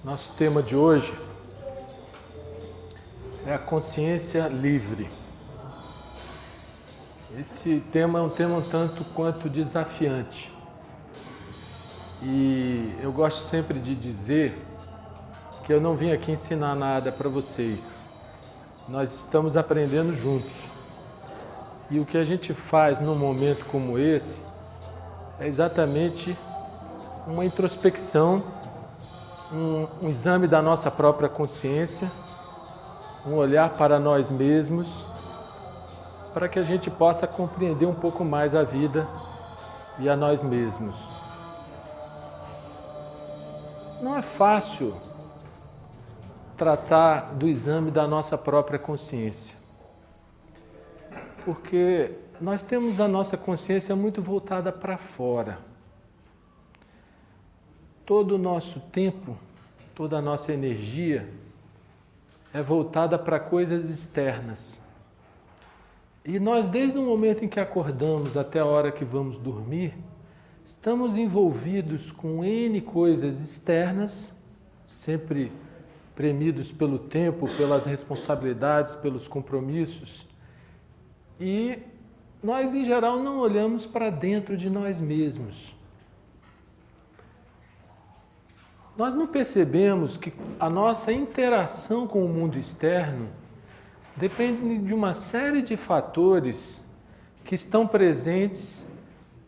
Nosso tema de hoje é a consciência livre. Esse tema é um tema um tanto quanto desafiante. E eu gosto sempre de dizer que eu não vim aqui ensinar nada para vocês. Nós estamos aprendendo juntos. E o que a gente faz num momento como esse é exatamente uma introspecção, um exame da nossa própria consciência, um olhar para nós mesmos, para que a gente possa compreender um pouco mais a vida e a nós mesmos. Não é fácil tratar do exame da nossa própria consciência, porque nós temos a nossa consciência muito voltada para fora. Todo o nosso tempo, toda a nossa energia é voltada para coisas externas. E nós, desde o momento em que acordamos até a hora que vamos dormir, estamos envolvidos com N coisas externas, sempre premidos pelo tempo, pelas responsabilidades, pelos compromissos. E nós, em geral, não olhamos para dentro de nós mesmos. Nós não percebemos que a nossa interação com o mundo externo depende de uma série de fatores que estão presentes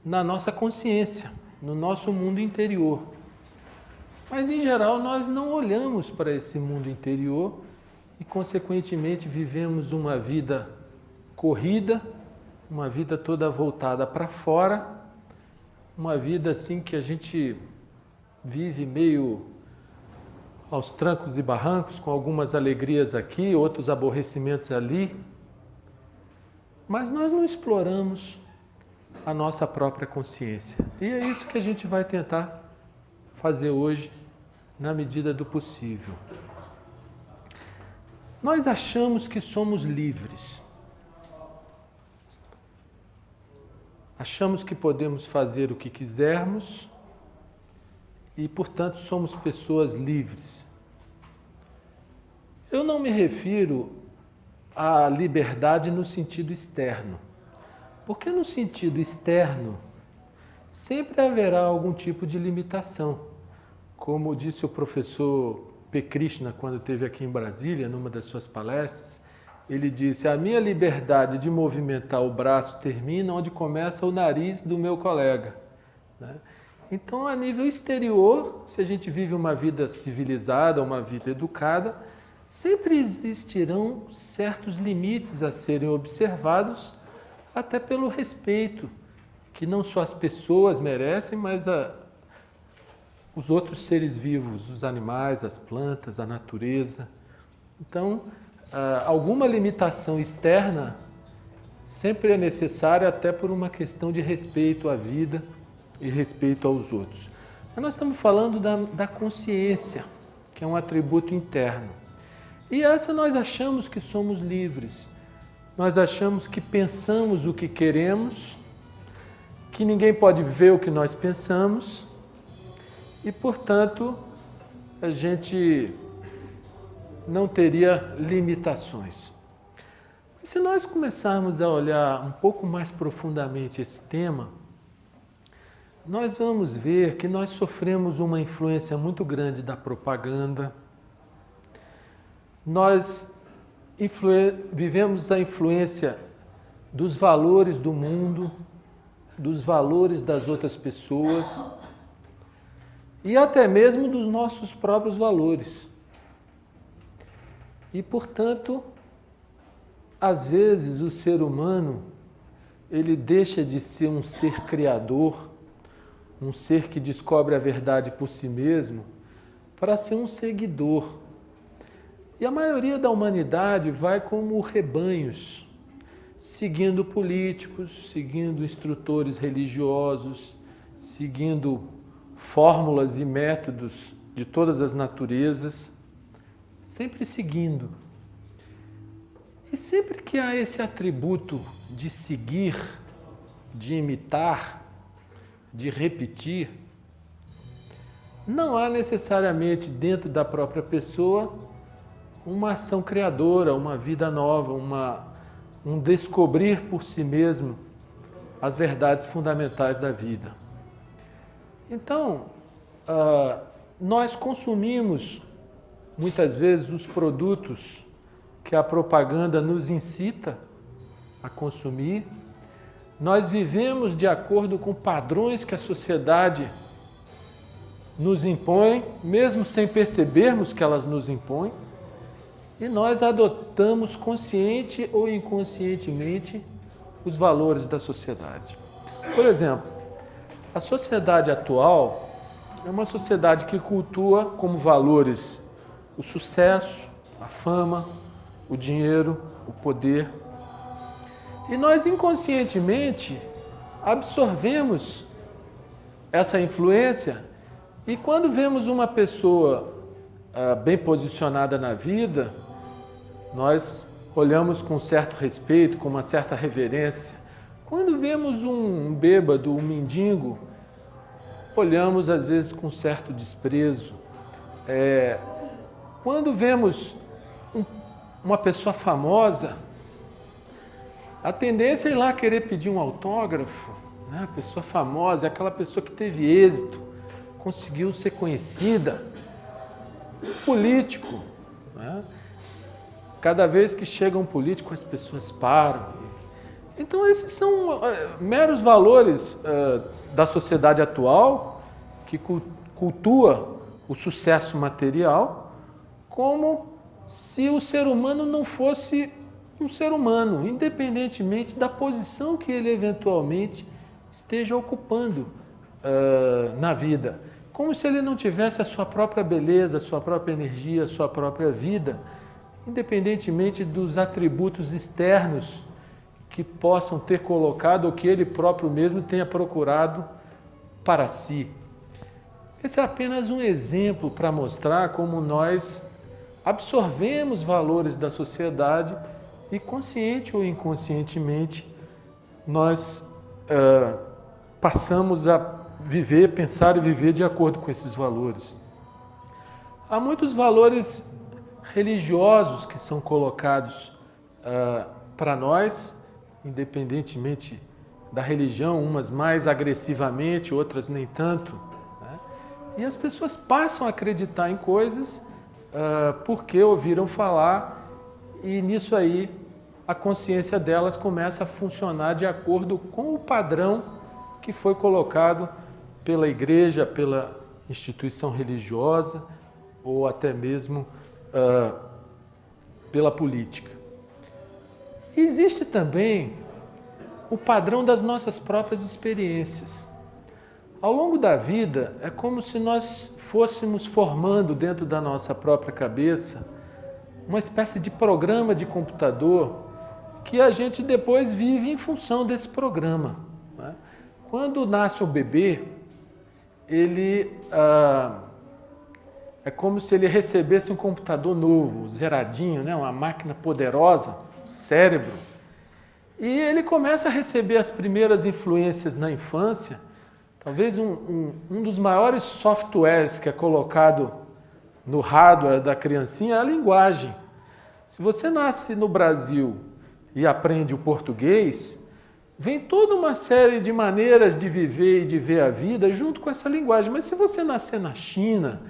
na nossa consciência, no nosso mundo interior. Mas, em geral, nós não olhamos para esse mundo interior e, consequentemente, vivemos uma vida corrida, uma vida toda voltada para fora, uma vida assim que a gente vive meio aos trancos e barrancos, com algumas alegrias aqui, outros aborrecimentos ali. Mas nós não exploramos a nossa própria consciência. E é isso que a gente vai tentar fazer hoje, na medida do possível. Nós achamos que somos livres. Achamos que podemos fazer o que quisermos e, portanto, somos pessoas livres. Eu não me refiro à liberdade no sentido externo, porque no sentido externo sempre haverá algum tipo de limitação. Como disse o professor P. Krishna quando esteve aqui em Brasília, numa das suas palestras, ele disse: a minha liberdade de movimentar o braço termina onde começa o nariz do meu colega. Então, a nível exterior, se a gente vive uma vida civilizada, uma vida educada, sempre existirão certos limites a serem observados, até pelo respeito que não só as pessoas merecem, mas os outros seres vivos, os animais, as plantas, a natureza. Então, alguma limitação externa sempre é necessária, até por uma questão de respeito à vida e respeito aos outros. Mas nós estamos falando da consciência, que é um atributo interno. E essa nós achamos que somos livres. Nós achamos que pensamos o que queremos, que ninguém pode ver o que nós pensamos e, portanto, a gente não teria limitações. Mas se nós começarmos a olhar um pouco mais profundamente esse tema, nós vamos ver que nós sofremos uma influência muito grande da propaganda. Nós vivemos a influência dos valores do mundo, dos valores das outras pessoas e até mesmo dos nossos próprios valores. E, portanto, às vezes o ser humano, ele deixa de ser um ser criador, um ser que descobre a verdade por si mesmo, para ser um seguidor. E a maioria da humanidade vai como rebanhos, seguindo políticos, seguindo instrutores religiosos, seguindo fórmulas e métodos de todas as naturezas, sempre seguindo. E sempre que há esse atributo de seguir, de imitar, de repetir, não há necessariamente dentro da própria pessoa uma ação criadora, uma vida nova, um descobrir por si mesmo as verdades fundamentais da vida. Então, nós consumimos muitas vezes os produtos que a propaganda nos incita a consumir. Nós vivemos de acordo com padrões que a sociedade nos impõe, mesmo sem percebermos que elas nos impõem, e nós adotamos consciente ou inconscientemente os valores da sociedade. Por exemplo, a sociedade atual é uma sociedade que cultua como valores o sucesso, a fama, o dinheiro, o poder. E nós inconscientemente absorvemos essa influência e quando vemos uma pessoa bem posicionada na vida, nós olhamos com certo respeito, com uma certa reverência. Quando vemos um bêbado, um mendigo, olhamos às vezes com certo desprezo. Quando vemos uma pessoa famosa, a tendência é ir lá querer pedir um autógrafo, né? A pessoa famosa é aquela pessoa que teve êxito, conseguiu ser conhecida. Político, né? Cada vez que chega um político, as pessoas param. Então, esses são meros valores da sociedade atual, que cultua o sucesso material, como se o ser humano não fosse um ser humano, independentemente da posição que ele eventualmente esteja ocupando na vida. Como se ele não tivesse a sua própria beleza, a sua própria energia, a sua própria vida, independentemente dos atributos externos que possam ter colocado ou que ele próprio mesmo tenha procurado para si. Esse é apenas um exemplo para mostrar como nós absorvemos valores da sociedade e, consciente ou inconscientemente, nós passamos a viver, pensar e viver de acordo com esses valores. Há muitos valores religiosos que são colocados para nós, independentemente da religião, umas mais agressivamente, outras nem tanto, né? E as pessoas passam a acreditar em coisas porque ouviram falar, e nisso aí a consciência delas começa a funcionar de acordo com o padrão que foi colocado pela igreja, pela instituição religiosa ou até mesmo pela política. Existe também o padrão das nossas próprias experiências. Ao longo da vida, é como se nós fôssemos formando dentro da nossa própria cabeça uma espécie de programa de computador que a gente depois vive em função desse programa, né? Quando nasce o bebê, ele é como se ele recebesse um computador novo, zeradinho, né? Uma máquina poderosa, cérebro. E ele começa a receber as primeiras influências na infância. Talvez um dos maiores softwares que é colocado no hardware da criancinha é a linguagem. Se você nasce no Brasil e aprende o português, vem toda uma série de maneiras de viver e de ver a vida junto com essa linguagem. Mas se você nascer na China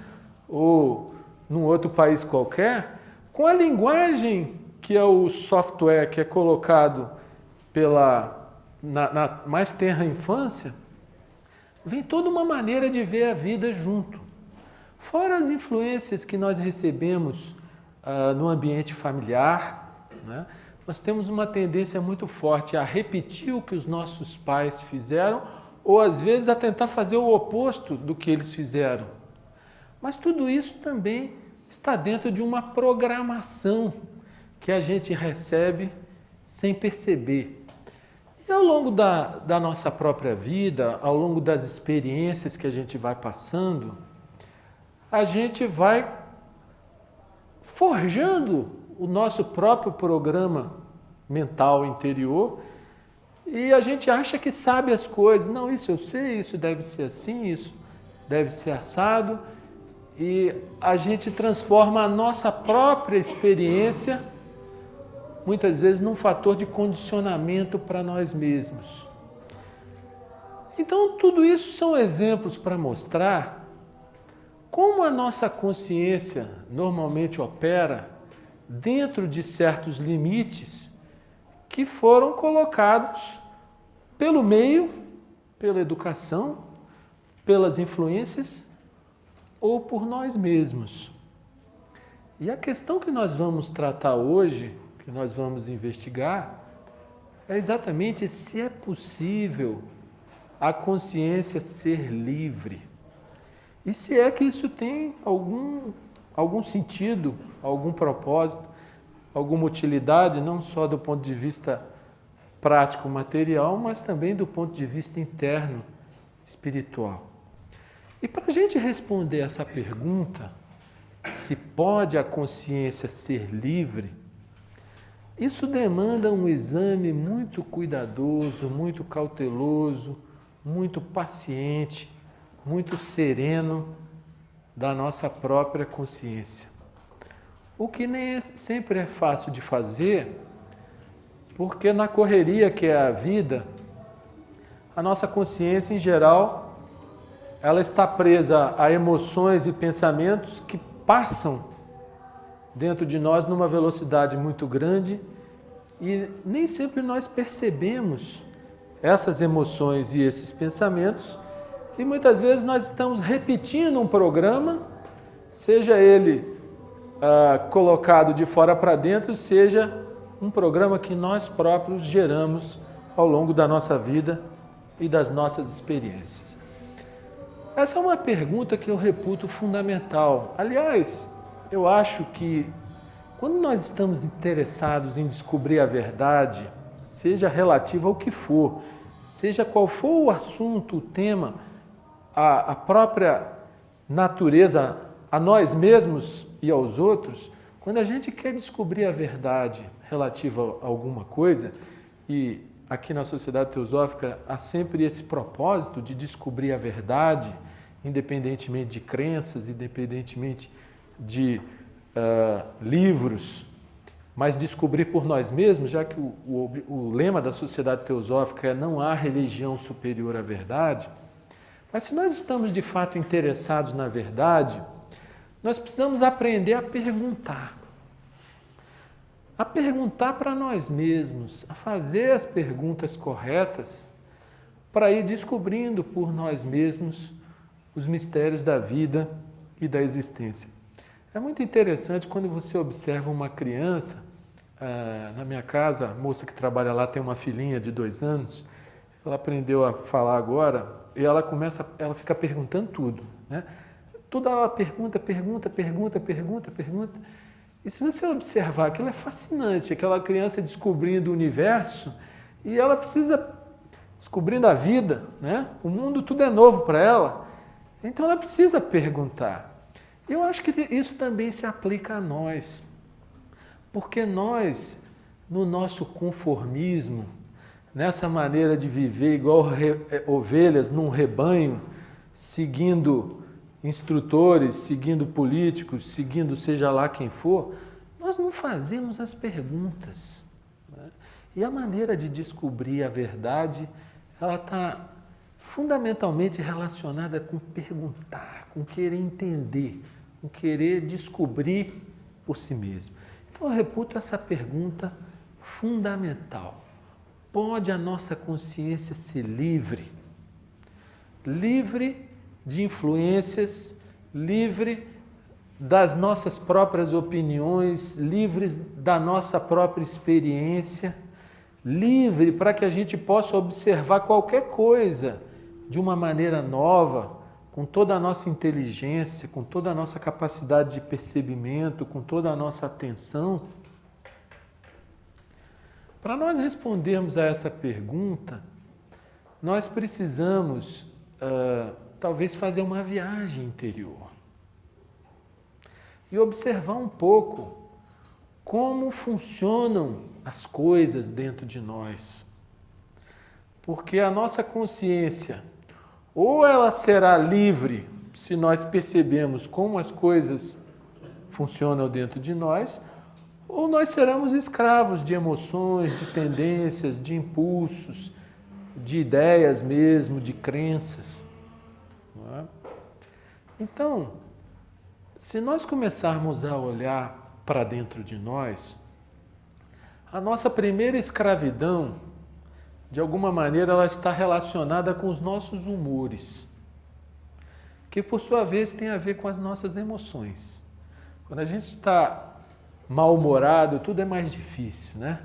ou num outro país qualquer, com a linguagem que é o software que é colocado na mais tenra infância, vem toda uma maneira de ver a vida junto. Fora as influências que nós recebemos no ambiente familiar, né? Nós temos uma tendência muito forte a repetir o que os nossos pais fizeram ou, às vezes, a tentar fazer o oposto do que eles fizeram. Mas tudo isso também está dentro de uma programação que a gente recebe sem perceber. E ao longo da nossa própria vida, ao longo das experiências que a gente vai passando, a gente vai forjando o nosso próprio programa mental interior e a gente acha que sabe as coisas. Não, isso eu sei, isso deve ser assim, isso deve ser assado, e a gente transforma a nossa própria experiência, muitas vezes, num fator de condicionamento para nós mesmos. Então, tudo isso são exemplos para mostrar como a nossa consciência normalmente opera dentro de certos limites que foram colocados pelo meio, pela educação, pelas influências ou por nós mesmos. E a questão que nós vamos tratar hoje, que nós vamos investigar, é exatamente se é possível a consciência ser livre. E se é que isso tem algum sentido, algum propósito, alguma utilidade, não só do ponto de vista prático, material, mas também do ponto de vista interno, espiritual. E para a gente responder essa pergunta, se pode a consciência ser livre, isso demanda um exame muito cuidadoso, muito cauteloso, muito paciente, muito sereno da nossa própria consciência. O que nem sempre é fácil de fazer, porque na correria que é a vida, a nossa consciência em geral, ela está presa a emoções e pensamentos que passam dentro de nós numa velocidade muito grande e nem sempre nós percebemos essas emoções e esses pensamentos, e muitas vezes nós estamos repetindo um programa, seja ele colocado de fora para dentro, seja um programa que nós próprios geramos ao longo da nossa vida e das nossas experiências. Essa é uma pergunta que eu reputo fundamental. Aliás, eu acho que quando nós estamos interessados em descobrir a verdade, seja relativa ao que for, seja qual for o assunto, o tema, a própria natureza, a nós mesmos e aos outros, quando a gente quer descobrir a verdade relativa a alguma coisa, e aqui na Sociedade Teosófica há sempre esse propósito de descobrir a verdade, independentemente de crenças, independentemente de livros, mas descobrir por nós mesmos, já que o lema da Sociedade Teosófica é não há religião superior à verdade. Mas se nós estamos de fato interessados na verdade, nós precisamos aprender a perguntar para nós mesmos, a fazer as perguntas corretas para ir descobrindo por nós mesmos os mistérios da vida e da existência. É muito interessante quando você observa uma criança, na minha casa, a moça que trabalha lá tem uma filhinha de 2 anos, ela aprendeu a falar agora e ela fica perguntando tudo, né? Tudo ela pergunta. E se você observar, aquilo é fascinante, aquela criança descobrindo o universo e ela precisa descobrindo a vida, né? O mundo tudo é novo para ela, então ela precisa perguntar. Eu acho que isso também se aplica a nós, porque nós, no nosso conformismo, nessa maneira de viver igual ovelhas num rebanho, seguindo instrutores, seguindo políticos, seguindo seja lá quem for, nós não fazemos as perguntas, né? E a maneira de descobrir a verdade, ela está fundamentalmente relacionada com perguntar, com querer entender, com querer descobrir por si mesmo. Então eu reputo essa pergunta fundamental. Pode a nossa consciência ser livre? Livre de influências, livre das nossas próprias opiniões, livres da nossa própria experiência, livre para que a gente possa observar qualquer coisa de uma maneira nova, com toda a nossa inteligência, com toda a nossa capacidade de percebimento, com toda a nossa atenção. Para nós respondermos a essa pergunta, nós precisamos talvez fazer uma viagem interior e observar um pouco como funcionam as coisas dentro de nós. Porque a nossa consciência, ou ela será livre se nós percebemos como as coisas funcionam dentro de nós, ou nós seremos escravos de emoções, de tendências, de impulsos, de ideias mesmo, de crenças. Não é? Então, se nós começarmos a olhar para dentro de nós, a nossa primeira escravidão, de alguma maneira, ela está relacionada com os nossos humores, que por sua vez tem a ver com as nossas emoções. Quando a gente está mal-humorado, tudo é mais difícil, né?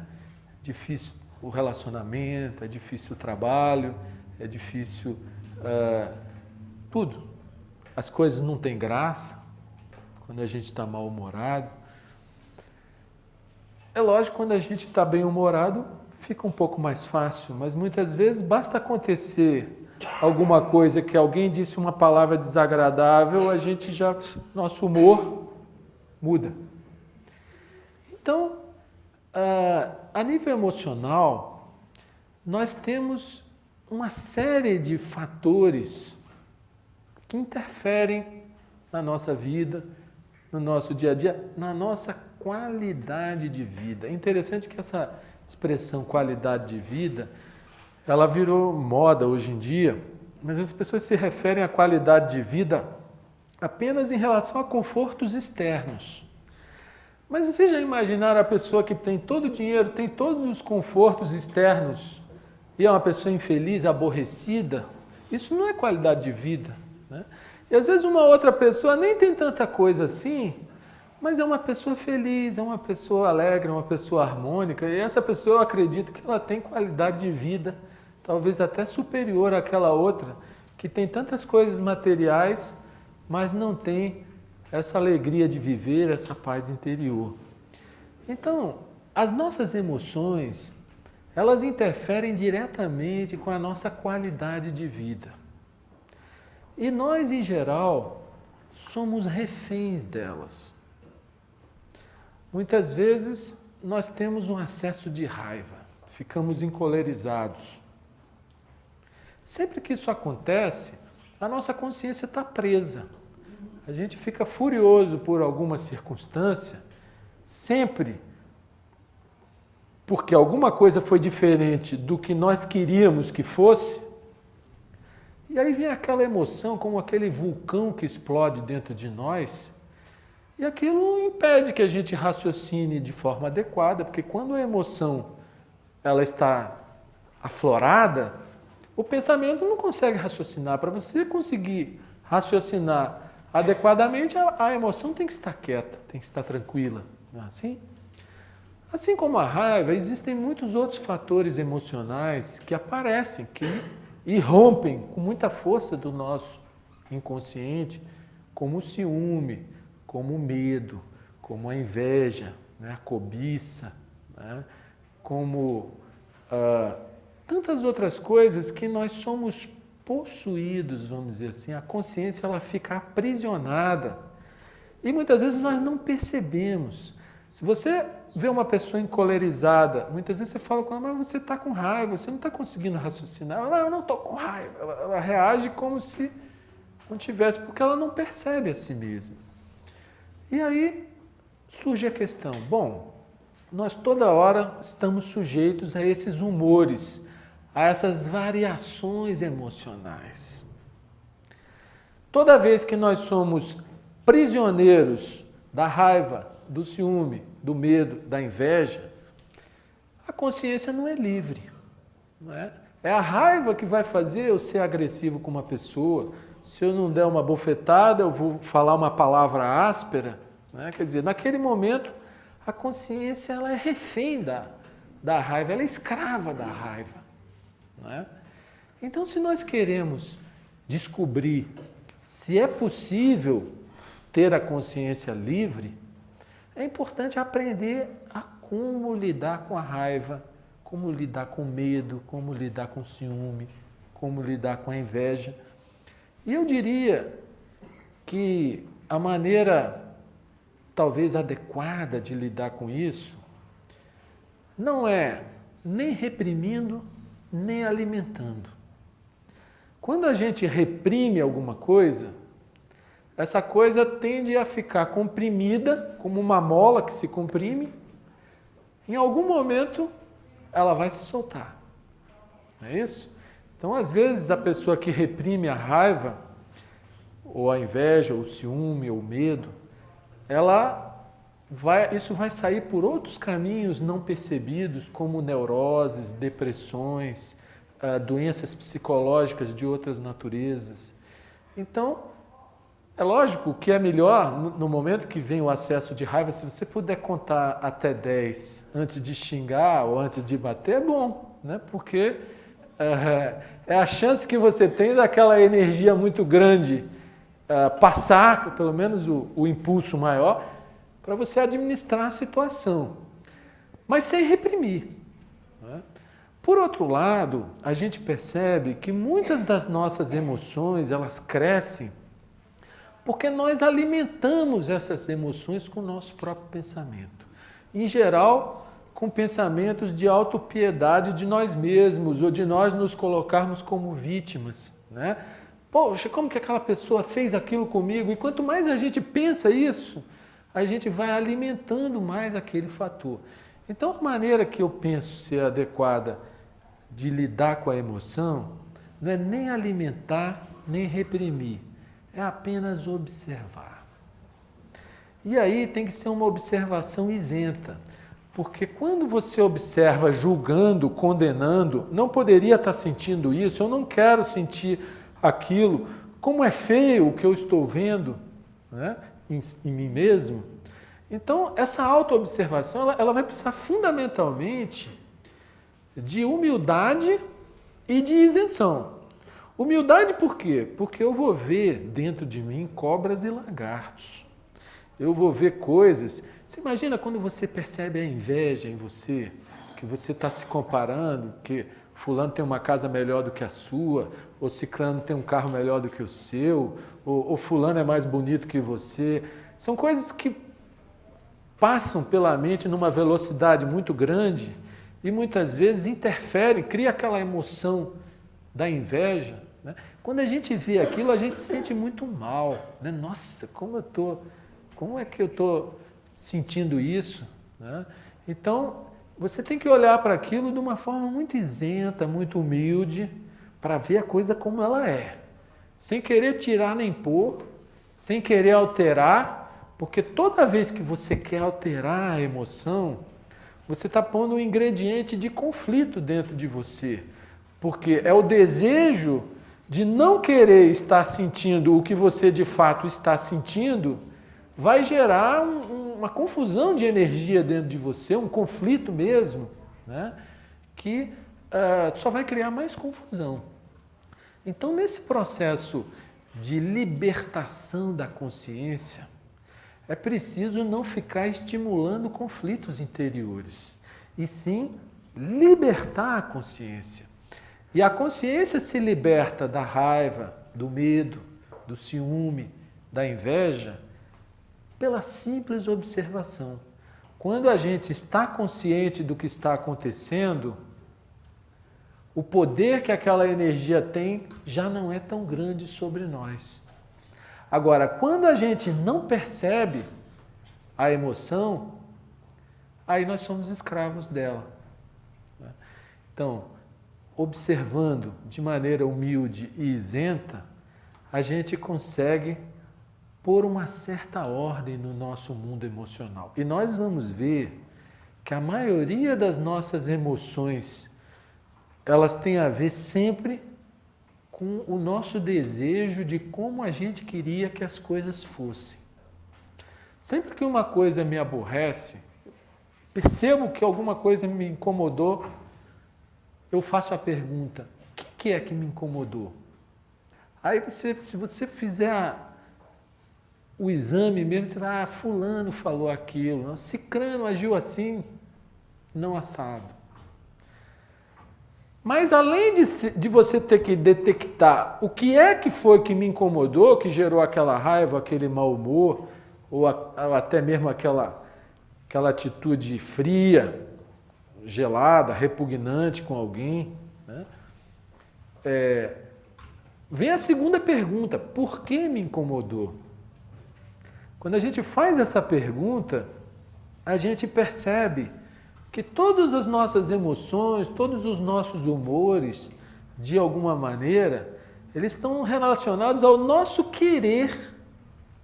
Difícil o relacionamento, é difícil o trabalho, é difícil tudo. As coisas não têm graça quando a gente está mal-humorado. É lógico, quando a gente está bem-humorado, fica um pouco mais fácil, mas muitas vezes basta acontecer alguma coisa que alguém disse uma palavra desagradável, nosso humor muda. Então, a nível emocional, nós temos uma série de fatores que interferem na nossa vida, no nosso dia a dia, na nossa qualidade de vida. É interessante que essa expressão qualidade de vida, ela virou moda hoje em dia, mas as pessoas se referem à qualidade de vida apenas em relação a confortos externos. Mas vocês já imaginaram a pessoa que tem todo o dinheiro, tem todos os confortos externos e é uma pessoa infeliz, aborrecida? Isso não é qualidade de vida, né? E às vezes uma outra pessoa nem tem tanta coisa assim, mas é uma pessoa feliz, é uma pessoa alegre, é uma pessoa harmônica, e essa pessoa, eu acredito que ela tem qualidade de vida, talvez até superior àquela outra, que tem tantas coisas materiais, mas não tem essa alegria de viver, essa paz interior. Então, as nossas emoções, elas interferem diretamente com a nossa qualidade de vida. E nós, em geral, somos reféns delas. Muitas vezes, nós temos um acesso de raiva, ficamos encolerizados. Sempre que isso acontece, a nossa consciência está presa. A gente fica furioso por alguma circunstância, sempre porque alguma coisa foi diferente do que nós queríamos que fosse, e aí vem aquela emoção como aquele vulcão que explode dentro de nós, e aquilo impede que a gente raciocine de forma adequada, porque quando a emoção ela está aflorada, o pensamento não consegue raciocinar. Para você conseguir raciocinar adequadamente, a emoção tem que estar quieta, tem que estar tranquila, não é assim? Assim como a raiva, existem muitos outros fatores emocionais que aparecem, que irrompem com muita força do nosso inconsciente, como o ciúme, como o medo, como a inveja, né, a cobiça, né, como tantas outras coisas que nós somos possuídos, vamos dizer assim, a consciência ela fica aprisionada e muitas vezes nós não percebemos. Se você vê uma pessoa encolerizada, muitas vezes você fala com ela, mas você está com raiva, você não está conseguindo raciocinar. Ela, eu não estou com raiva. Ela reage como se não tivesse, porque ela não percebe a si mesma. E aí surge a questão, bom, nós toda hora estamos sujeitos a esses humores, a essas variações emocionais. Toda vez que nós somos prisioneiros da raiva, do ciúme, do medo, da inveja, a consciência não é livre. Não é? É a raiva que vai fazer eu ser agressivo com uma pessoa. Se eu não der uma bofetada, eu vou falar uma palavra áspera. Não é? Quer dizer, naquele momento, a consciência ela é refém da raiva, ela é escrava da raiva. Não é? Então, se nós queremos descobrir se é possível ter a consciência livre, é importante aprender a como lidar com a raiva, como lidar com o medo, como lidar com o ciúme, como lidar com a inveja. E eu diria que a maneira talvez adequada de lidar com isso não é nem reprimindo, nem alimentando. Quando a gente reprime alguma coisa, essa coisa tende a ficar comprimida, como uma mola que se comprime. Em algum momento, ela vai se soltar. Não é isso? Então, às vezes, a pessoa que reprime a raiva, ou a inveja, ou o ciúme, ou o medo, isso vai sair por outros caminhos não percebidos, como neuroses, depressões, doenças psicológicas de outras naturezas. Então, é lógico que é melhor, no momento que vem o acesso de raiva, se você puder contar até 10 antes de xingar ou antes de bater, é bom, né? Porque é a chance que você tem daquela energia muito grande passar, pelo menos o impulso maior, para você administrar a situação, mas sem reprimir. Né? Por outro lado, a gente percebe que muitas das nossas emoções, elas crescem porque nós alimentamos essas emoções com o nosso próprio pensamento. Em geral, com pensamentos de autopiedade de nós mesmos, ou de nós nos colocarmos como vítimas. Né? Poxa, como que aquela pessoa fez aquilo comigo? E quanto mais a gente pensa isso, a gente vai alimentando mais aquele fator. Então, a maneira que eu penso ser adequada de lidar com a emoção não é nem alimentar, nem reprimir. É apenas observar. E aí tem que ser uma observação isenta, porque quando você observa julgando, condenando, não poderia estar sentindo isso, eu não quero sentir aquilo, como é feio o que eu estou vendo, né, em mim mesmo. Então, essa autoobservação, ela vai precisar fundamentalmente de humildade e de isenção. Humildade por quê? Porque eu vou ver dentro de mim cobras e lagartos. Eu vou ver coisas. Você imagina quando você percebe a inveja em você, que você está se comparando, que fulano tem uma casa melhor do que a sua, ou ciclano tem um carro melhor do que o seu, ou fulano é mais bonito que você. São coisas que passam pela mente numa velocidade muito grande e muitas vezes interferem, cria aquela emoção da inveja. Né? Quando a gente vê aquilo, a gente se sente muito mal. Né? Nossa, como é que eu estou sentindo isso? Né? Então, você tem que olhar para aquilo de uma forma muito isenta, muito humilde, para ver a coisa como ela é. Sem querer tirar nem pôr, sem querer alterar, porque toda vez que você quer alterar a emoção, você está pondo um ingrediente de conflito dentro de você. Porque é o desejo de não querer estar sentindo o que você de fato está sentindo, vai gerar uma confusão de energia dentro de você, um conflito mesmo, né? Que só vai criar mais confusão. Então, nesse processo de libertação da consciência, é preciso não ficar estimulando conflitos interiores, e sim libertar a consciência. E a consciência se liberta da raiva, do medo, do ciúme, da inveja, pela simples observação. Quando a gente está consciente do que está acontecendo, o poder que aquela energia tem já não é tão grande sobre nós. Agora, quando a gente não percebe a emoção, aí nós somos escravos dela. Então, observando de maneira humilde e isenta, a gente consegue pôr uma certa ordem no nosso mundo emocional. E nós vamos ver que a maioria das nossas emoções, elas têm a ver sempre com o nosso desejo de como a gente queria que as coisas fossem. Sempre que uma coisa me aborrece, percebo que alguma coisa me incomodou, eu faço a pergunta, o que é que me incomodou? Aí se você fizer o exame mesmo, você vai, fulano falou aquilo, cicrano agiu assim, não assado. Mas além de você ter que detectar o que é que foi que me incomodou, que gerou aquela raiva, aquele mau humor, ou até mesmo aquela atitude fria, gelada, repugnante com alguém, né? Vem a segunda pergunta, por que me incomodou? Quando a gente faz essa pergunta, a gente percebe que todas as nossas emoções, todos os nossos humores, de alguma maneira, eles estão relacionados ao nosso querer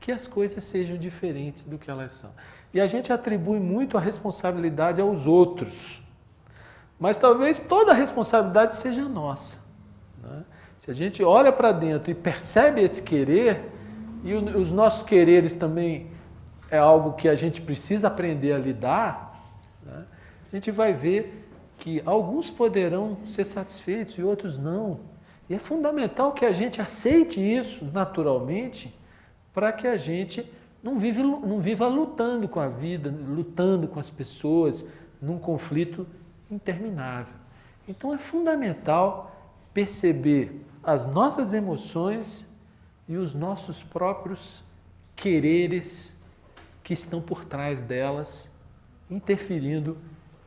que as coisas sejam diferentes do que elas são. E a gente atribui muito a responsabilidade aos outros. Mas talvez toda a responsabilidade seja nossa, né? Se a gente olha para dentro e percebe esse querer, e os nossos quereres também é algo que a gente precisa aprender a lidar, né? A gente vai ver que alguns poderão ser satisfeitos e outros não. E é fundamental que a gente aceite isso naturalmente, para que a gente não viva lutando com a vida, lutando com as pessoas, num conflito interminável. Então é fundamental perceber as nossas emoções e os nossos próprios quereres que estão por trás delas, interferindo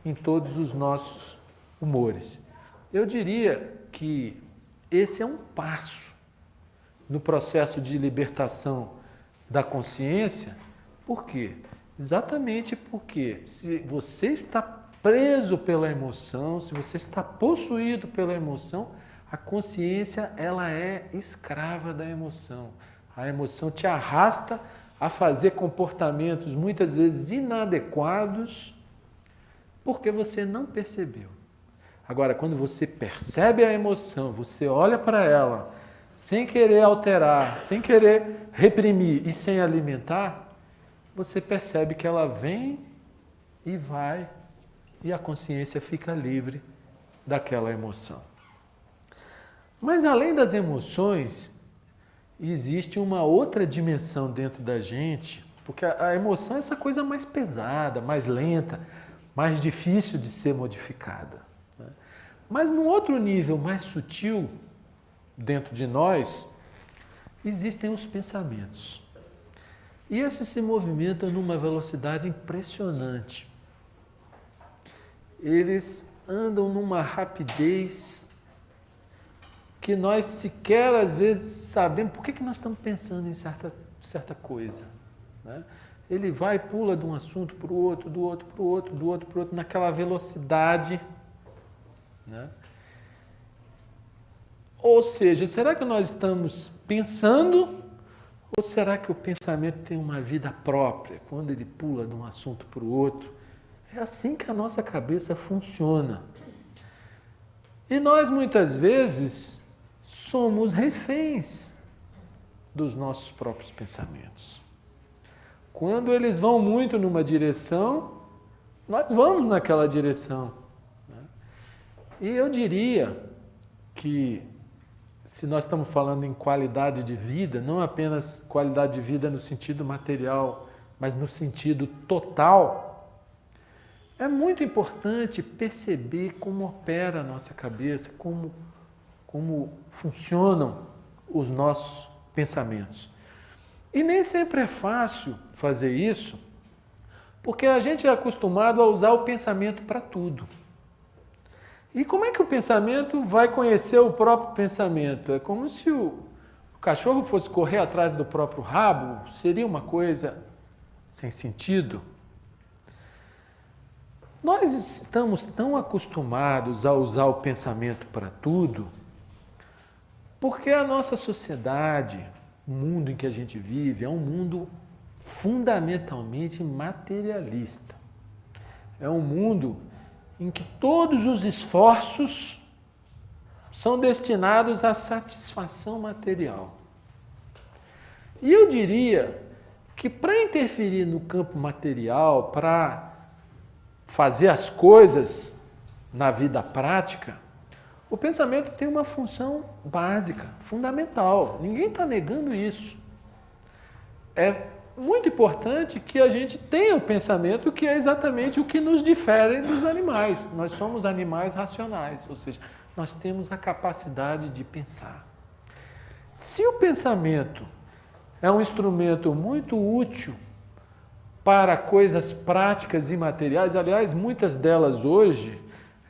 em todos os nossos humores. Eu diria que esse é um passo no processo de libertação da consciência. Por quê? Exatamente porque se você está preso pela emoção, se você está possuído pela emoção, a consciência ela é escrava da emoção. A emoção te arrasta a fazer comportamentos muitas vezes inadequados porque você não percebeu. Agora, quando você percebe a emoção, você olha para ela sem querer alterar, sem querer reprimir e sem alimentar, você percebe que ela vem e vai e a consciência fica livre daquela emoção. Mas além das emoções, existe uma outra dimensão dentro da gente, porque a emoção é essa coisa mais pesada, mais lenta, mais difícil de ser modificada, né? Mas num outro nível mais sutil, dentro de nós, existem os pensamentos. E esses se movimentam numa velocidade impressionante. Eles andam numa rapidez que nós sequer, às vezes, sabemos por que nós estamos pensando em certa coisa, né? Ele vai e pula de um assunto para o outro, do outro para o outro, do outro para o outro, naquela velocidade, né? Ou seja, será que nós estamos pensando ou será que o pensamento tem uma vida própria, quando ele pula de um assunto para o outro? É assim que a nossa cabeça funciona. E nós, muitas vezes, somos reféns dos nossos próprios pensamentos. Quando eles vão muito numa direção, nós vamos naquela direção, né? E eu diria que, se nós estamos falando em qualidade de vida, não apenas qualidade de vida no sentido material, mas no sentido total, é muito importante perceber como opera a nossa cabeça, como funcionam os nossos pensamentos. E nem sempre é fácil fazer isso, porque a gente é acostumado a usar o pensamento para tudo. E como é que o pensamento vai conhecer o próprio pensamento? É como se o cachorro fosse correr atrás do próprio rabo, seria uma coisa sem sentido. Nós estamos tão acostumados a usar o pensamento para tudo, porque a nossa sociedade, o mundo em que a gente vive, é um mundo fundamentalmente materialista. É um mundo em que todos os esforços são destinados à satisfação material. E eu diria que para interferir no campo material, para fazer as coisas na vida prática, o pensamento tem uma função básica, fundamental. Ninguém está negando isso. É muito importante que a gente tenha o pensamento, que é exatamente o que nos difere dos animais. Nós somos animais racionais, ou seja, nós temos a capacidade de pensar. Se o pensamento é um instrumento muito útil para coisas práticas e materiais, aliás, muitas delas hoje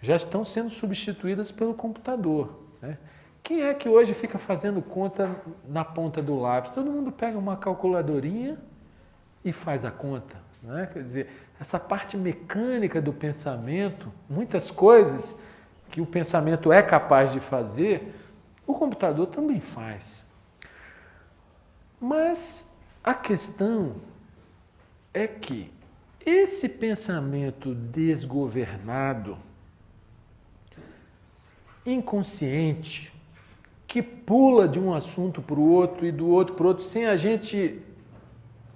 já estão sendo substituídas pelo computador, né? Quem é que hoje fica fazendo conta na ponta do lápis? Todo mundo pega uma calculadorinha e faz a conta. Não é? Quer dizer, essa parte mecânica do pensamento, muitas coisas que o pensamento é capaz de fazer, o computador também faz. Mas a questão é que esse pensamento desgovernado, inconsciente, que pula de um assunto para o outro e do outro para o outro, sem a gente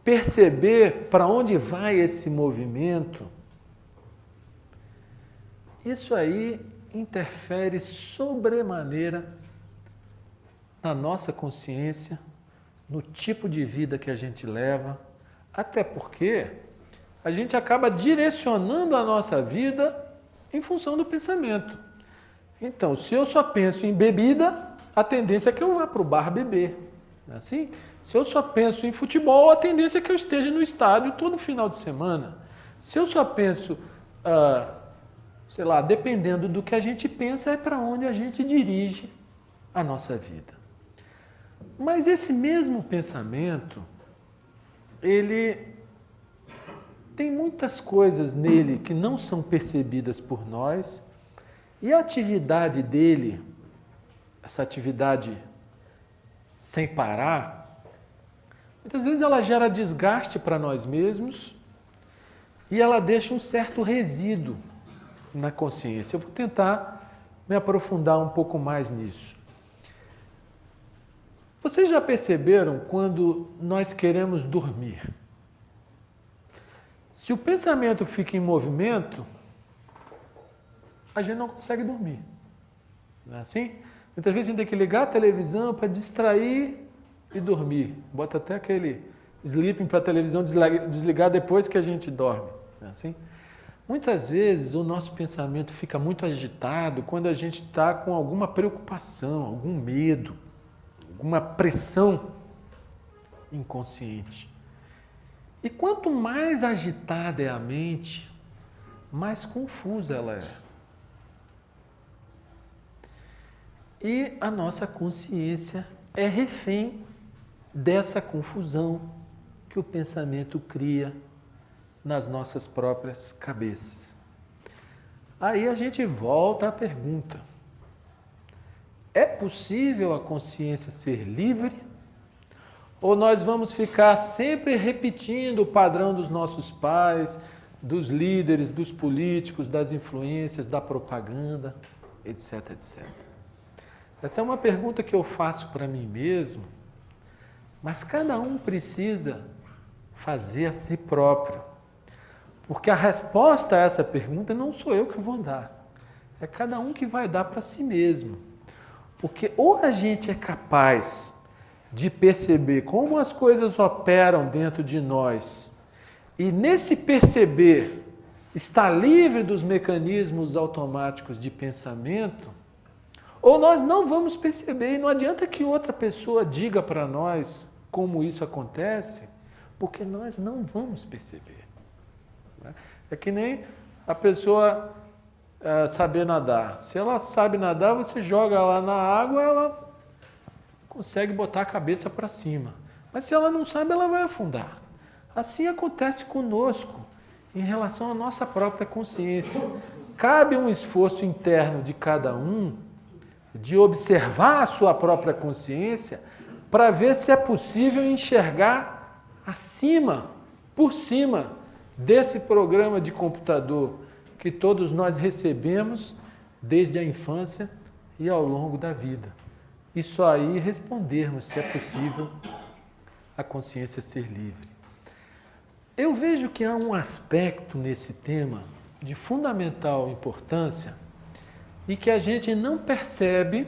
perceber para onde vai esse movimento, isso aí interfere sobremaneira na nossa consciência, no tipo de vida que a gente leva, até porque a gente acaba direcionando a nossa vida em função do pensamento. Então, se eu só penso em bebida, a tendência é que eu vá para o bar beber. Não é assim? Se eu só penso em futebol, a tendência é que eu esteja no estádio todo final de semana. Se eu só penso, sei lá, dependendo do que a gente pensa, é para onde a gente dirige a nossa vida. Mas esse mesmo pensamento, ele tem muitas coisas nele que não são percebidas por nós, e a atividade dele, essa atividade sem parar, muitas vezes ela gera desgaste para nós mesmos e ela deixa um certo resíduo na consciência. Eu vou tentar me aprofundar um pouco mais nisso. Vocês já perceberam quando nós queremos dormir? Se o pensamento fica em movimento, a gente não consegue dormir. Não é assim? Muitas vezes a gente tem que ligar a televisão para distrair e dormir. Bota até aquele sleeping para a televisão desligar depois que a gente dorme. Não é assim? Muitas vezes o nosso pensamento fica muito agitado quando a gente está com alguma preocupação, algum medo, alguma pressão inconsciente. E quanto mais agitada é a mente, mais confusa ela é. E a nossa consciência é refém dessa confusão que o pensamento cria nas nossas próprias cabeças. Aí a gente volta à pergunta: é possível a consciência ser livre? Ou nós vamos ficar sempre repetindo o padrão dos nossos pais, dos líderes, dos políticos, das influências, da propaganda, etc, etc? Essa é uma pergunta que eu faço para mim mesmo, mas cada um precisa fazer a si próprio. Porque a resposta a essa pergunta não sou eu que vou dar, é cada um que vai dar para si mesmo. Porque ou a gente é capaz de perceber como as coisas operam dentro de nós e nesse perceber está livre dos mecanismos automáticos de pensamento, ou nós não vamos perceber, e não adianta que outra pessoa diga para nós como isso acontece, porque nós não vamos perceber. É que nem a pessoa saber nadar. Se ela sabe nadar, você joga ela na água, ela consegue botar a cabeça para cima. Mas se ela não sabe, ela vai afundar. Assim acontece conosco, em relação à nossa própria consciência. Cabe um esforço interno de cada um de observar a sua própria consciência para ver se é possível enxergar acima, por cima desse programa de computador que todos nós recebemos desde a infância e ao longo da vida. E só aí respondermos se é possível a consciência ser livre. Eu vejo que há um aspecto nesse tema de fundamental importância e que a gente não percebe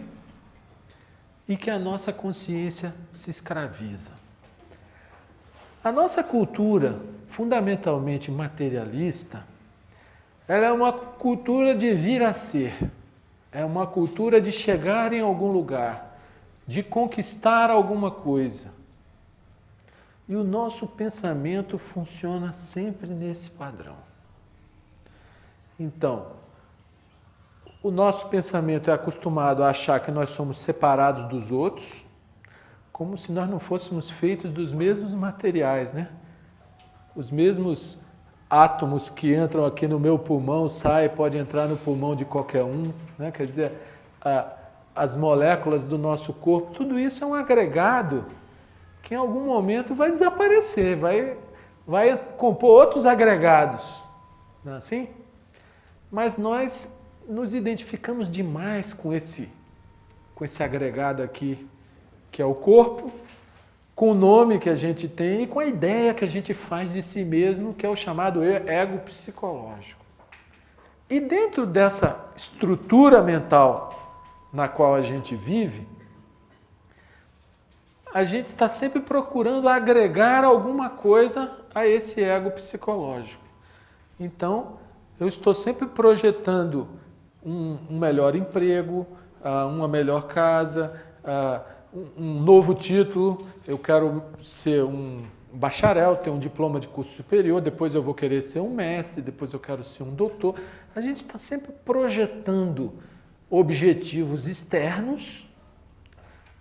e que a nossa consciência se escraviza. A nossa cultura, fundamentalmente materialista, ela é uma cultura de vir a ser, é uma cultura de chegar em algum lugar, de conquistar alguma coisa. E o nosso pensamento funciona sempre nesse padrão. Então, o nosso pensamento é acostumado a achar que nós somos separados dos outros, como se nós não fôssemos feitos dos mesmos materiais, né? os mesmos átomos que entram aqui no meu pulmão, saem, pode entrar no pulmão de qualquer um, né? Quer dizer, as moléculas do nosso corpo, tudo isso é um agregado que em algum momento vai desaparecer, vai compor outros agregados, não é assim? Mas nós nos identificamos demais com esse agregado aqui, que é o corpo, com o nome que a gente tem e com a ideia que a gente faz de si mesmo, que é o chamado ego psicológico. E dentro dessa estrutura mental na qual a gente vive, a gente está sempre procurando agregar alguma coisa a esse ego psicológico. Então, eu estou sempre projetando um melhor emprego, uma melhor casa, um novo título. Eu quero ser um bacharel, ter um diploma de curso superior, depois eu vou querer ser um mestre, depois eu quero ser um doutor. A gente está sempre projetando objetivos externos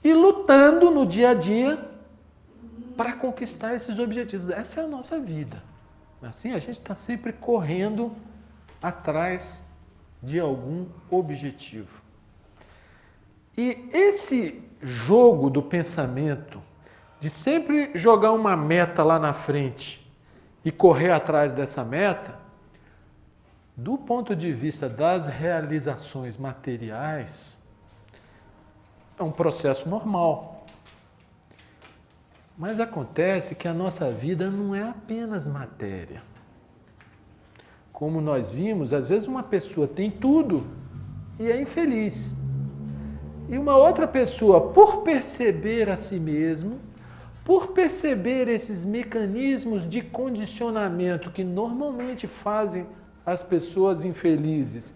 e lutando no dia a dia para conquistar esses objetivos. Essa é a nossa vida. Assim, a gente está sempre correndo atrás de algum objetivo. E esse jogo do pensamento, de sempre jogar uma meta lá na frente e correr atrás dessa meta, do ponto de vista das realizações materiais, é um processo normal. Mas acontece que a nossa vida não é apenas matéria. Como nós vimos, às vezes uma pessoa tem tudo e é infeliz. E uma outra pessoa, por perceber a si mesmo, por perceber esses mecanismos de condicionamento que normalmente fazem as pessoas infelizes,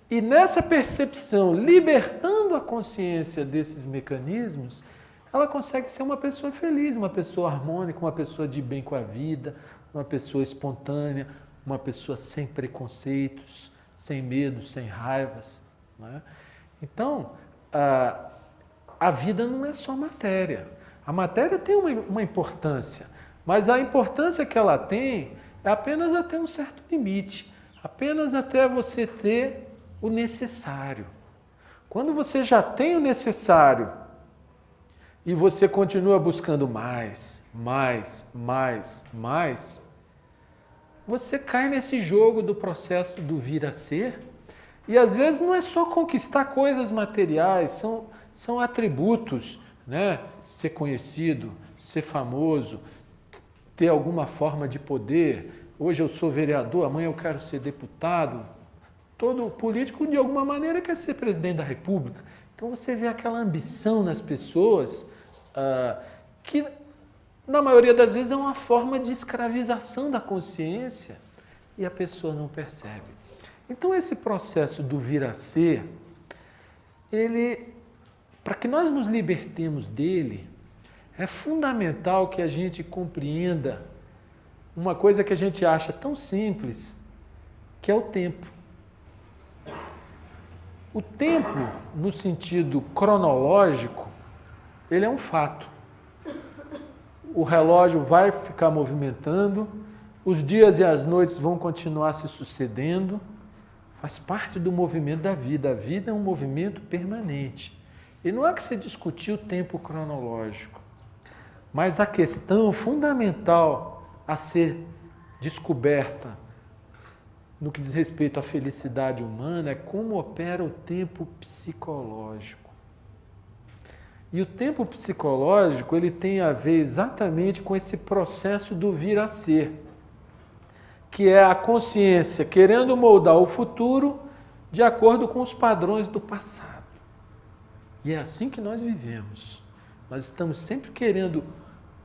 e nessa percepção, libertando a consciência desses mecanismos, ela consegue ser uma pessoa feliz, uma pessoa harmônica, uma pessoa de bem com a vida, uma pessoa espontânea, uma pessoa sem preconceitos, sem medos, sem raivas, né? Então, a vida não é só matéria. A matéria tem uma importância, mas a importância que ela tem é apenas até um certo limite, apenas até você ter o necessário. Quando você já tem o necessário e você continua buscando mais, você cai nesse jogo do processo do vir a ser. E às vezes não é só conquistar coisas materiais, são atributos, né? Ser conhecido, ser famoso, ter alguma forma de poder. Hoje eu sou vereador, amanhã eu quero ser deputado. Todo político, de alguma maneira, quer ser presidente da República. Então você vê aquela ambição nas pessoas que, na maioria das vezes, é uma forma de escravização da consciência e a pessoa não percebe. Então, esse processo do vir a ser, para que nós nos libertemos dele, é fundamental que a gente compreenda uma coisa que a gente acha tão simples, que é o tempo. O tempo, no sentido cronológico, ele é um fato. O relógio vai ficar movimentando, os dias e as noites vão continuar se sucedendo, faz parte do movimento da vida. A vida é um movimento permanente. E não há que se discutir o tempo cronológico. Mas a questão fundamental a ser descoberta no que diz respeito à felicidade humana é como opera o tempo psicológico. E o tempo psicológico, ele tem a ver exatamente com esse processo do vir a ser, que é a consciência querendo moldar o futuro de acordo com os padrões do passado. E é assim que nós vivemos. Nós estamos sempre querendo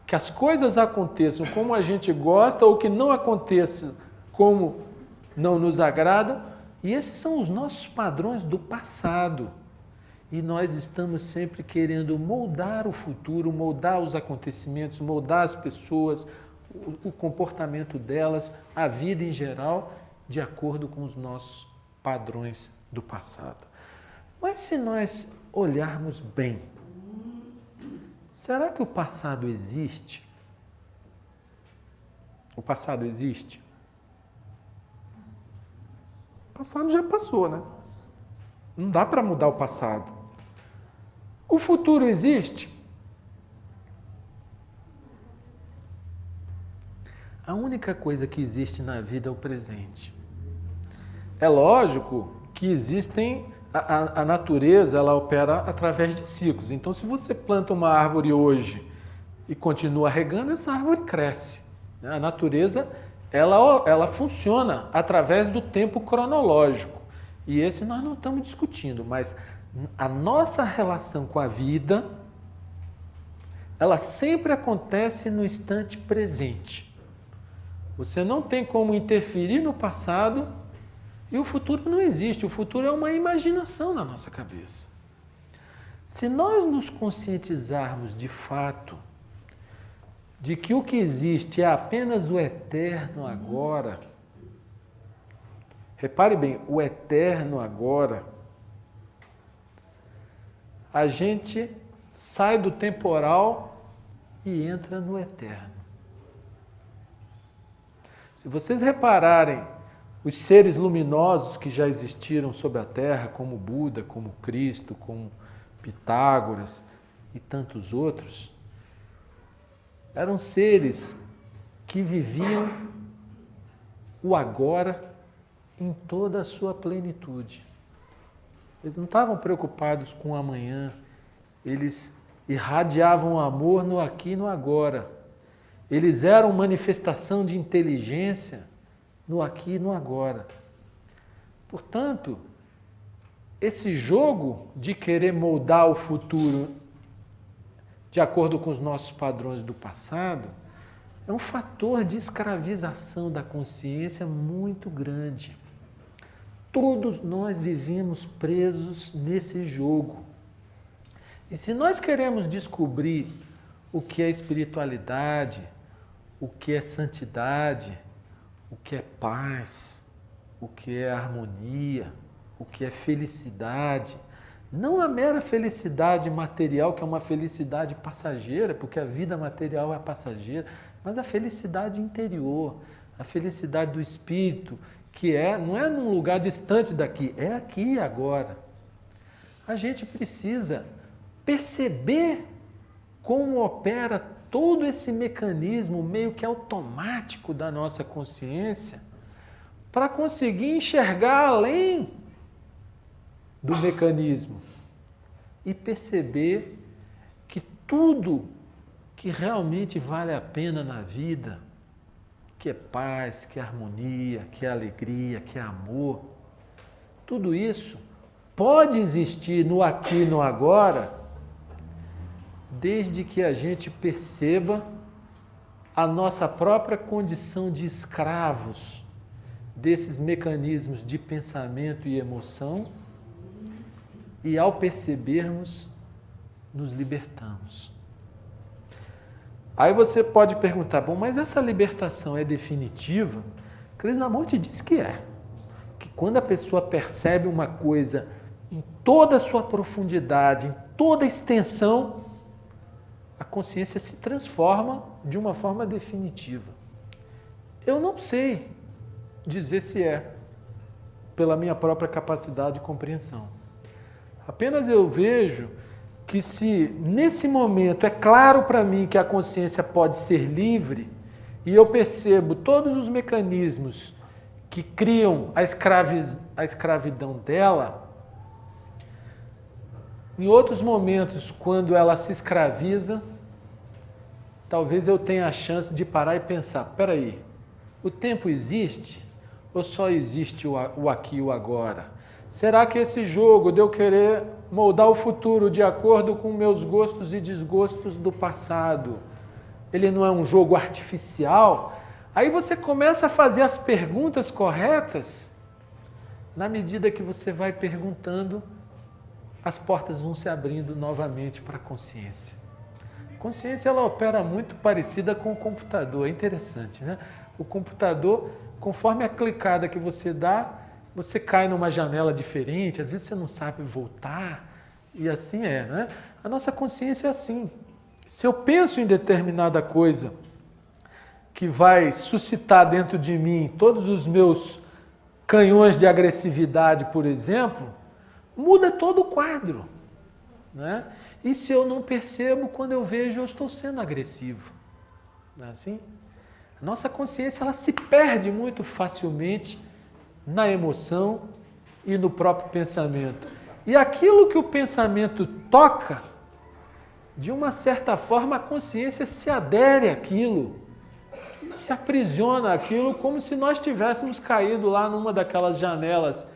que as coisas aconteçam como a gente gosta ou que não aconteçam como não nos agradam. E esses são os nossos padrões do passado. E nós estamos sempre querendo moldar o futuro, moldar os acontecimentos, moldar as pessoas, o comportamento delas, a vida em geral, de acordo com os nossos padrões do passado. Mas se nós olharmos bem, será que o passado existe? O passado existe? O passado já passou, né? Não dá para mudar o passado. O futuro existe? A única coisa que existe na vida é o presente. É lógico que existem, a natureza ela opera através de ciclos. Então, se você planta uma árvore hoje e continua regando, essa árvore cresce. A natureza ela funciona através do tempo cronológico. E esse nós não estamos discutindo, mas a nossa relação com a vida, ela sempre acontece no instante presente. Você não tem como interferir no passado e o futuro não existe. O futuro é uma imaginação na nossa cabeça. Se nós nos conscientizarmos de fato de que o que existe é apenas o eterno agora, repare bem, o eterno agora, a gente sai do temporal e entra no eterno. Se vocês repararem, os seres luminosos que já existiram sobre a Terra, como Buda, como Cristo, como Pitágoras e tantos outros, eram seres que viviam o agora em toda a sua plenitude. Eles não estavam preocupados com o amanhã, eles irradiavam o amor no aqui e no agora. Eles eram manifestação de inteligência no aqui e no agora. Portanto, esse jogo de querer moldar o futuro de acordo com os nossos padrões do passado é um fator de escravização da consciência muito grande. Todos nós vivemos presos nesse jogo. E se nós queremos descobrir o que é espiritualidade, o que é santidade, o que é paz, o que é harmonia, o que é felicidade, não a mera felicidade material, que é uma felicidade passageira, porque a vida material é passageira, mas a felicidade interior, a felicidade do espírito, que não é num lugar distante daqui, é aqui e agora. A gente precisa perceber como opera todo esse mecanismo meio que automático da nossa consciência para conseguir enxergar além do mecanismo e perceber que tudo que realmente vale a pena na vida, que é paz, que é harmonia, que é alegria, que é amor, tudo isso pode existir no aqui e no agora, desde que a gente perceba a nossa própria condição de escravos desses mecanismos de pensamento e emoção e, ao percebermos, nos libertamos. Aí você pode perguntar, bom, mas essa libertação é definitiva? Krishnamurti diz que é. Que quando a pessoa percebe uma coisa em toda a sua profundidade, em toda a extensão, a consciência se transforma de uma forma definitiva. Eu não sei dizer se é, pela minha própria capacidade de compreensão. Apenas eu vejo que se nesse momento é claro para mim que a consciência pode ser livre e eu percebo todos os mecanismos que criam a escravidão dela, em outros momentos, quando ela se escraviza, talvez eu tenha a chance de parar e pensar, peraí, o tempo existe ou só existe o aqui e o agora? Será que esse jogo de eu querer moldar o futuro de acordo com meus gostos e desgostos do passado, ele não é um jogo artificial? Aí você começa a fazer as perguntas corretas, na medida que você vai perguntando, as portas vão se abrindo novamente para a consciência. A consciência ela opera muito parecida com o computador, é interessante, né? O computador, conforme a clicada que você dá, você cai numa janela diferente, às vezes você não sabe voltar, e assim é, né? A nossa consciência é assim. Se eu penso em determinada coisa que vai suscitar dentro de mim todos os meus canhões de agressividade, por exemplo, muda todo o quadro, né? E se eu não percebo, quando eu vejo, eu estou sendo agressivo. Não é assim? A nossa consciência ela se perde muito facilmente na emoção e no próprio pensamento. E aquilo que o pensamento toca, de uma certa forma a consciência se adere àquilo, se aprisiona àquilo como se nós tivéssemos caído lá numa daquelas janelas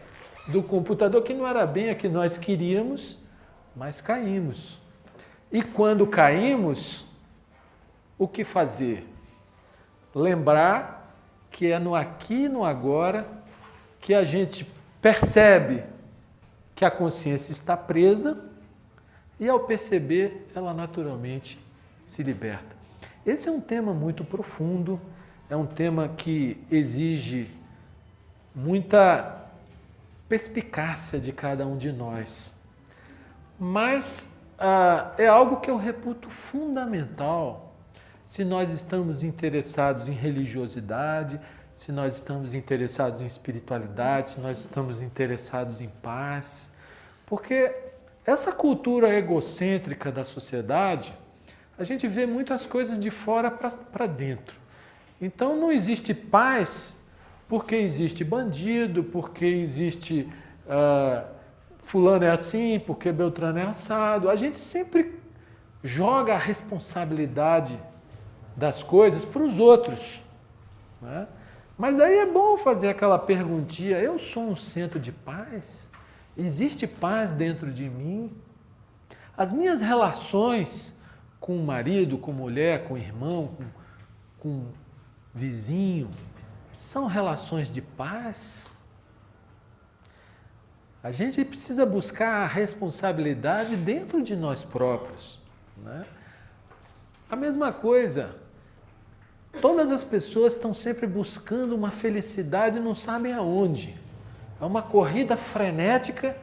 do computador que não era bem a que nós queríamos, mas caímos. E quando caímos, o que fazer? Lembrar que é no aqui e no agora que a gente percebe que a consciência está presa e ao perceber, ela naturalmente se liberta. Esse é um tema muito profundo, é um tema que exige muita perspicácia de cada um de nós. Mas é algo que eu reputo fundamental se nós estamos interessados em religiosidade, se nós estamos interessados em espiritualidade, se nós estamos interessados em paz. Porque essa cultura egocêntrica da sociedade, a gente vê muitas coisas de fora para dentro. Então não existe paz porque existe bandido, porque existe fulano é assim, porque Beltrano é assado. A gente sempre joga a responsabilidade das coisas para os outros, né? Mas aí é bom fazer aquela perguntinha, eu sou um centro de paz? Existe paz dentro de mim? As minhas relações com o marido, com mulher, com irmão, com vizinho, são relações de paz? A gente precisa buscar a responsabilidade dentro de nós próprios, né? A mesma coisa, todas as pessoas estão sempre buscando uma felicidade e não sabem aonde. É uma corrida frenética,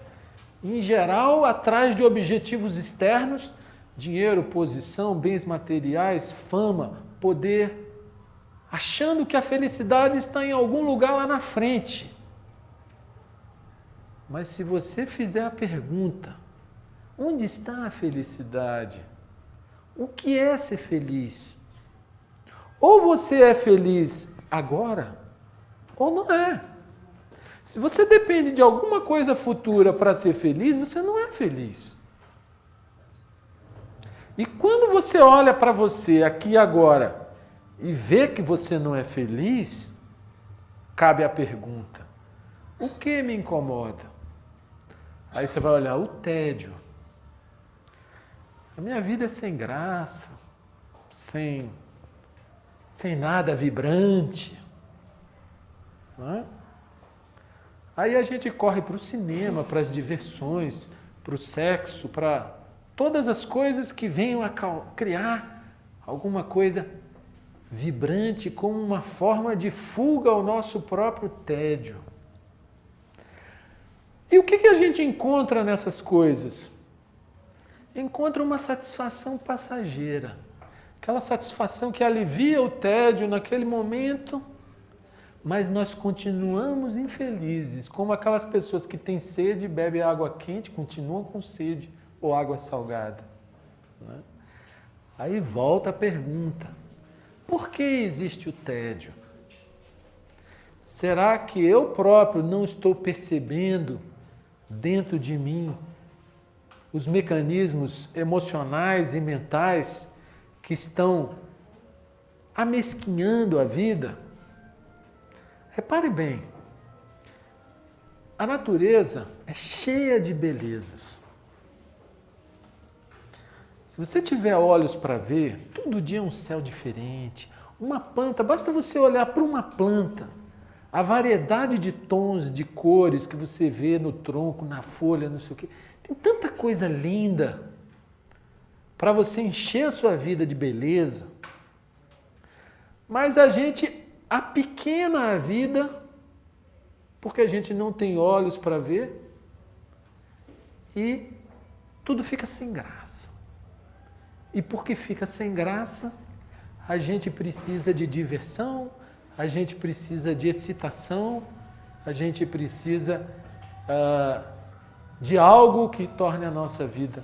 em geral, atrás de objetivos externos, dinheiro, posição, bens materiais, fama, poder, achando que a felicidade está em algum lugar lá na frente. Mas se você fizer a pergunta, onde está a felicidade? O que é ser feliz? Ou você é feliz agora, ou não é. Se você depende de alguma coisa futura para ser feliz, você não é feliz. E quando você olha para você aqui agora e vê que você não é feliz, cabe a pergunta, o que me incomoda? Aí você vai olhar, o tédio. A minha vida é sem graça, sem nada vibrante. Não é? Aí a gente corre para o cinema, para as diversões, para o sexo, para todas as coisas que venham a criar alguma coisa vibrante como uma forma de fuga ao nosso próprio tédio. E o que a gente encontra nessas coisas? Encontra uma satisfação passageira. Aquela satisfação que alivia o tédio naquele momento, mas nós continuamos infelizes, como aquelas pessoas que têm sede e bebem água quente, continuam com sede, ou água salgada, né? Aí volta a pergunta, por que existe o tédio? Será que eu próprio não estou percebendo dentro de mim os mecanismos emocionais e mentais que estão amesquinhando a vida? Repare bem, a natureza é cheia de belezas. Se você tiver olhos para ver, todo dia é um céu diferente. Uma planta, basta você olhar para uma planta, a variedade de tons, de cores que você vê no tronco, na folha, não sei o quê. Tem tanta coisa linda para você encher a sua vida de beleza. Mas a gente apequena a vida porque a gente não tem olhos para ver e tudo fica sem graça. E porque fica sem graça, a gente precisa de diversão, a gente precisa de excitação, a gente precisa de algo que torne a nossa vida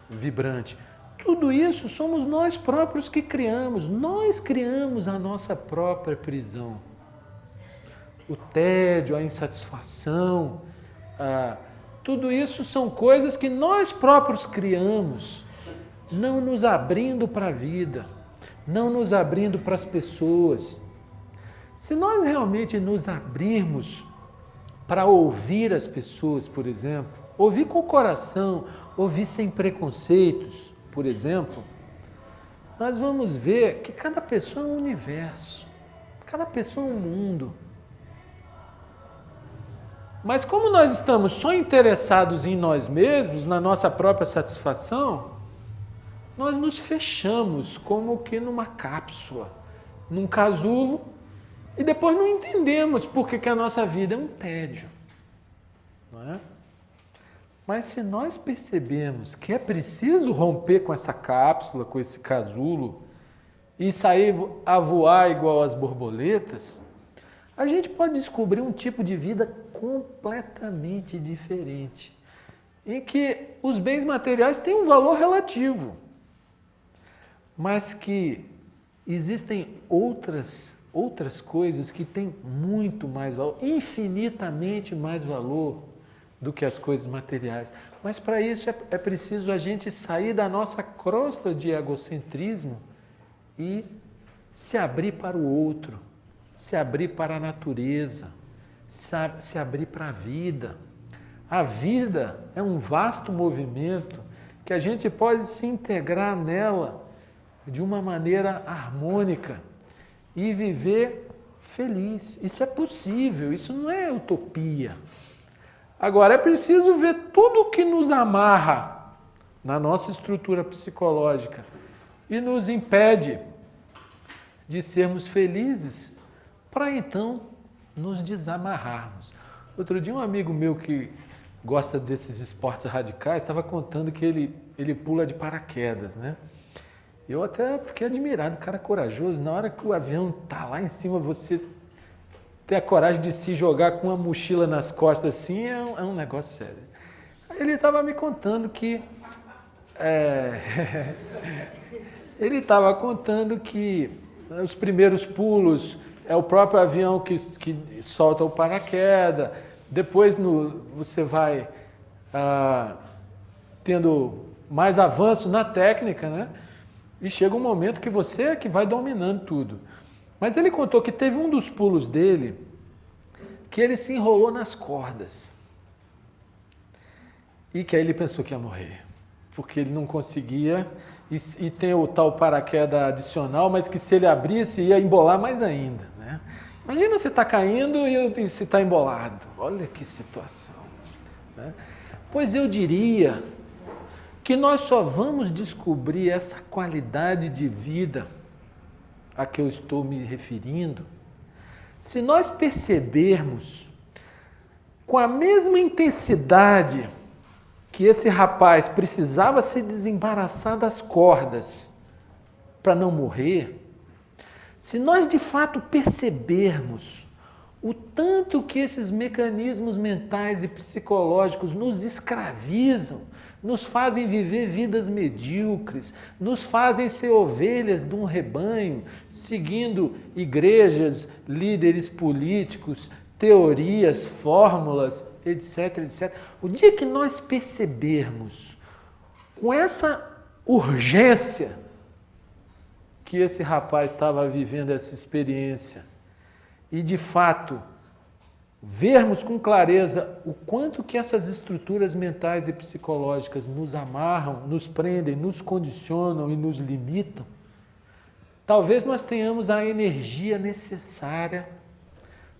vibrante. Tudo isso somos nós próprios que criamos. Nós criamos a nossa própria prisão. O tédio, a insatisfação, tudo isso são coisas que nós próprios criamos, não nos abrindo para a vida, não nos abrindo para as pessoas. Se nós realmente nos abrirmos para ouvir as pessoas, por exemplo, ouvir com o coração, ouvir sem preconceitos, por exemplo, nós vamos ver que cada pessoa é um universo, cada pessoa é um mundo. Mas como nós estamos só interessados em nós mesmos, na nossa própria satisfação, nós nos fechamos como que numa cápsula, num casulo, e depois não entendemos porque que a nossa vida é um tédio, não é? Mas se nós percebemos que é preciso romper com essa cápsula, com esse casulo, e sair a voar igual as borboletas, a gente pode descobrir um tipo de vida completamente diferente, em que os bens materiais têm um valor relativo, mas que existem outras coisas que têm muito mais valor, infinitamente mais valor do que as coisas materiais. Mas para isso é preciso a gente sair da nossa crosta de egocentrismo e se abrir para o outro, se abrir para a natureza, se abrir para a vida. A vida é um vasto movimento que a gente pode se integrar nela de uma maneira harmônica e viver feliz. Isso é possível, isso não é utopia. Agora, é preciso ver tudo o que nos amarra na nossa estrutura psicológica e nos impede de sermos felizes, para então nos desamarrarmos. Outro dia um amigo meu que gosta desses esportes radicais estava contando que ele pula de paraquedas, né? Eu até fiquei admirado, cara corajoso. Na hora que o avião está lá em cima, você ter a coragem de se jogar com uma mochila nas costas assim é um negócio sério. Aí ele estava me contando que ele estava contando que os primeiros pulos é o próprio avião que solta o paraquedas, depois você vai tendo mais avanço na técnica, né? E chega um momento que você é que vai dominando tudo. Mas ele contou que teve um dos pulos dele que ele se enrolou nas cordas. E que aí ele pensou que ia morrer. Porque ele não conseguia. E tem o tal paraquedas adicional, mas que se ele abrisse ia embolar mais ainda, né? Imagina você está caindo e você está embolado. Olha que situação, né? Pois eu diria que nós só vamos descobrir essa qualidade de vida a que eu estou me referindo se nós percebermos com a mesma intensidade que esse rapaz precisava se desembaraçar das cordas para não morrer, se nós de fato percebermos o tanto que esses mecanismos mentais e psicológicos nos escravizam, nos fazem viver vidas medíocres, nos fazem ser ovelhas de um rebanho, seguindo igrejas, líderes políticos, teorias, fórmulas, etc, etc. O dia que nós percebermos com essa urgência que esse rapaz estava vivendo essa experiência e de fato vermos com clareza o quanto que essas estruturas mentais e psicológicas nos amarram, nos prendem, nos condicionam e nos limitam, talvez nós tenhamos a energia necessária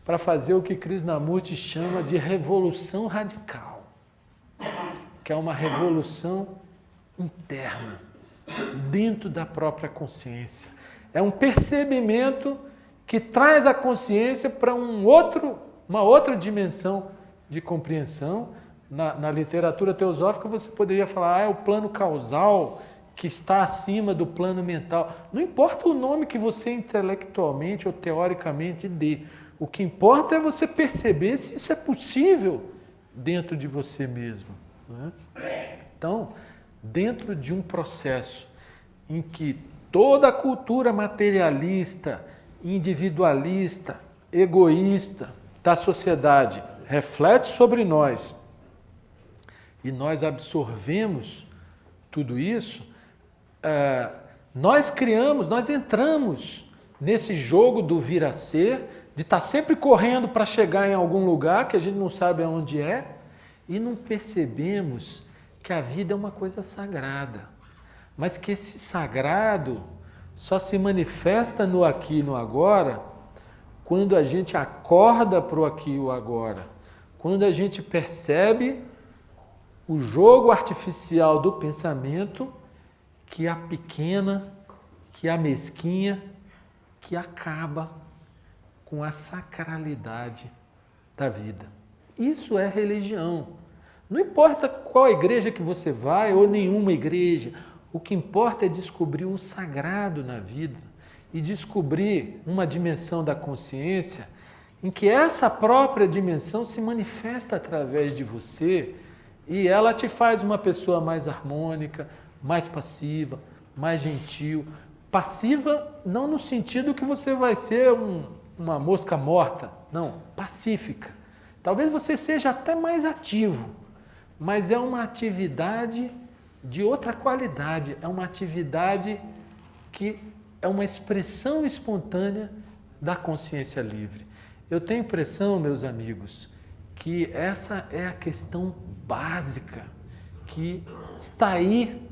para fazer o que Krishnamurti chama de revolução radical, que é uma revolução interna, dentro da própria consciência. É um percebimento que traz a consciência para uma outra dimensão de compreensão. Na literatura teosófica você poderia falar, é o plano causal que está acima do plano mental. Não importa o nome que você intelectualmente ou teoricamente dê. O que importa é você perceber se isso é possível dentro de você mesmo. Né? Então, dentro de um processo em que toda a cultura materialista, individualista, egoísta da sociedade reflete sobre nós e nós absorvemos tudo isso, nós entramos nesse jogo do vir a ser, de estar sempre correndo para chegar em algum lugar que a gente não sabe aonde é e não percebemos que a vida é uma coisa sagrada, mas que esse sagrado só se manifesta no aqui e no agora quando a gente acorda para o aqui e o agora, quando a gente percebe o jogo artificial do pensamento que a pequena, que a mesquinha, que acaba com a sacralidade da vida. Isso é religião. Não importa qual igreja que você vai ou nenhuma igreja, o que importa é descobrir o sagrado na vida e descobrir uma dimensão da consciência em que essa própria dimensão se manifesta através de você e ela te faz uma pessoa mais harmônica, mais passiva, mais gentil. Passiva não no sentido que você vai ser uma mosca morta, não, pacífica. Talvez você seja até mais ativo, mas é uma atividade de outra qualidade, é uma atividade que é uma expressão espontânea da consciência livre. Eu tenho a impressão, meus amigos, que essa é a questão básica que está aí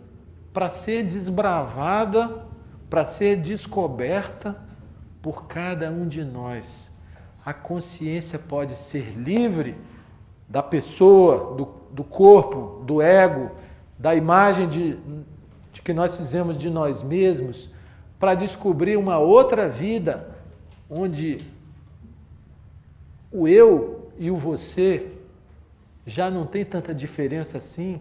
para ser desbravada, para ser descoberta por cada um de nós. A consciência pode ser livre da pessoa, do corpo, do ego, da imagem de que nós fizemos de nós mesmos, para descobrir uma outra vida onde o eu e o você já não tem tanta diferença assim,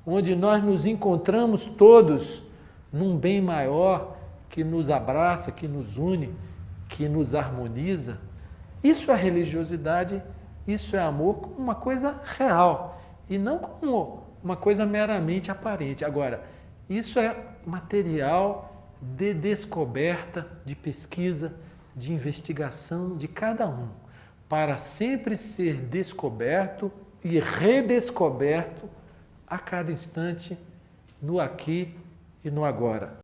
onde nós nos encontramos todos num bem maior que nos abraça, que nos une, que nos harmoniza. Isso é religiosidade, isso é amor como uma coisa real e não como uma coisa meramente aparente. Agora, isso é material de descoberta, de pesquisa, de investigação de cada um, para sempre ser descoberto e redescoberto a cada instante, no aqui e no agora.